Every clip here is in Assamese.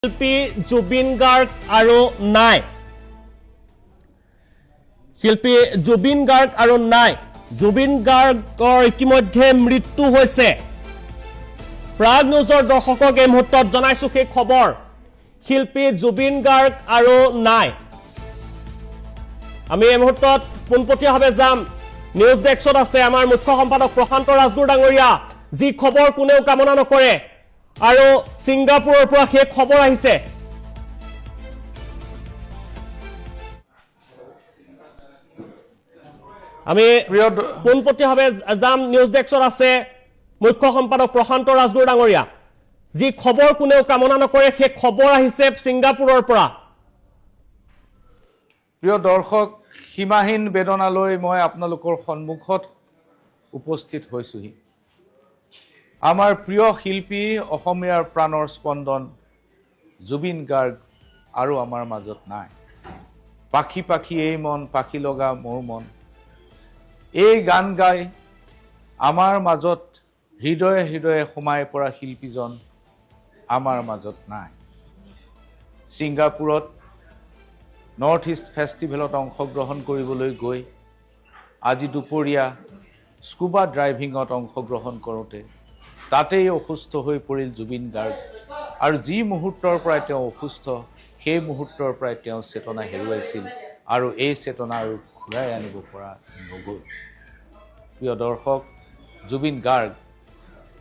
শিল্পী জুবিন গাৰ্গ আৰু নাই শিল্পী জুবিন গাৰ্গ আৰু নাই জুবিন গাৰ্গৰ ইতিমধ্যে মৃত্যু হৈছে প্ৰাগ নিউজৰ দৰ্শকক এই মুহূৰ্তত জনাইছো সেই খবৰ শিল্পী জুবিন গাৰ্গ আৰু নাই আমি এই মুহূৰ্তত পোনপটীয়াভাৱে যাম নিউজ ডেস্কত আছে আমাৰ মুখ্য সম্পাদক প্ৰশান্ত ৰাজগুৰু ডাঙৰীয়া যি খবৰ কোনেও কামনা নকৰে আৰু সিংগাপুৰৰ পৰা সেই খবৰ আহিছে আমি পোনপটীয়াভাৱে যাম নিউজ ডেস্কত আছে মুখ্য সম্পাদক প্ৰশান্ত ৰাজগুৰু ডাঙৰীয়া যি খবৰ কোনেও কামনা নকৰে সেই খবৰ আহিছে সিংগাপুৰৰ পৰা প্ৰিয় দৰ্শক সীমাহীন বেদনালৈ মই আপোনালোকৰ সন্মুখত উপস্থিত হৈছোহি আমাৰ প্ৰিয় শিল্পী অসমীয়াৰ প্ৰাণৰ স্পন্দন জুবিন গাৰ্গ আৰু আমাৰ মাজত নাই পাখি পাখি এই মন পাখি লগা মোৰ মন এই গান গাই আমাৰ মাজত হৃদয়ে হৃদয়ে সোমাই পৰা শিল্পীজন আমাৰ মাজত নাই ছিংগাপুৰত নৰ্থ ইষ্ট ফেষ্টিভেলত অংশগ্ৰহণ কৰিবলৈ গৈ আজি দুপৰীয়া স্কুবা ড্ৰাইভিঙত অংশগ্ৰহণ কৰোঁতে তাতেই অসুস্থ হৈ পৰিল জুবিন গাৰ্গ আৰু যি মুহূৰ্তৰ পৰাই তেওঁ অসুস্থ সেই মুহূৰ্তৰ পৰাই তেওঁ চেতনা হেৰুৱাইছিল আৰু এই চেতনা আৰু ঘূৰাই আনিব পৰা নগ'ল প্ৰিয় দৰ্শক জুবিন গাৰ্গ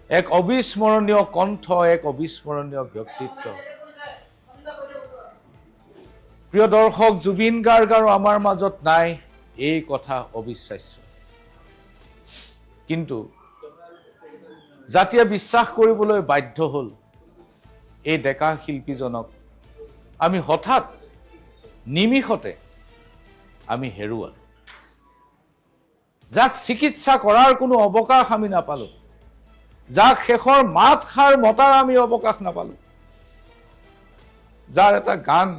এক অবিস্মৰণীয় কণ্ঠ এক অবিস্মৰণীয় ব্যক্তিত্ব প্ৰিয় দৰ্শক জুবিন গাৰ্গ আৰু আমাৰ মাজত নাই এই কথা অবিশ্বাস্য কিন্তু জাতিয়ে বিশ্বাস কৰিবলৈ বাধ্য হ'ল এই ডেকা শিল্পীজনক আমি হঠাৎ নিমিষতে আমি হেৰুৱালো যাক চিকিৎসা কৰাৰ কোনো অৱকাশ আমি নাপালো যাক শেষৰ মাত খাৰ মতাৰ আমি অৱকাশ নাপালো যাৰ এটা গান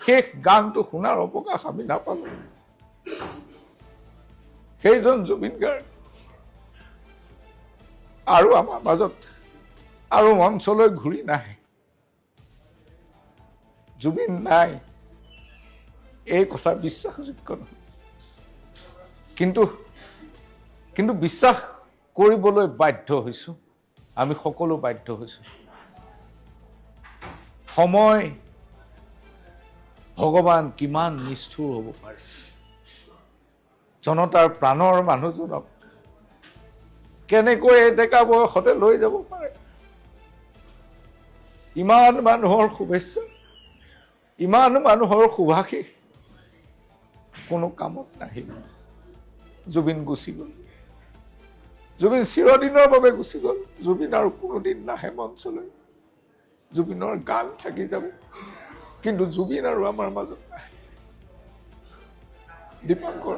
শেষ গানটো শুনাৰ অৱকাশ আমি নাপালো সেইজন জুবিন গাৰ্গ আৰু আমাৰ মাজত আৰু মঞ্চলৈ ঘূৰি নাহে জুবিন নাই এই কথা বিশ্বাসযোগ্য নহয় কিন্তু বিশ্বাস কৰিবলৈ বাধ্য হৈছো আমি সকলো বাধ্য হৈছো সময় ভগৱান কিমান নিষ্ঠুৰ হ'ব পাৰে জনতাৰ প্ৰাণৰ মানুহজনক কেনেকৈ ডেকা বয়সতে লৈ যাব পাৰে ইমান মানুহৰ শুভেচ্ছা ইমান মানুহৰ শুভাশীষ কোনো কামত নাহিল জুবিন গুচি গ'ল জুবিন চিৰদিনৰ বাবে গুচি গ'ল জুবিন আৰু কোনোদিন নাহে মঞ্চলৈ জুবিনৰ গান থাকি যাব কিন্তু জুবিন আৰু আমাৰ মাজত নাহে দীপংকৰ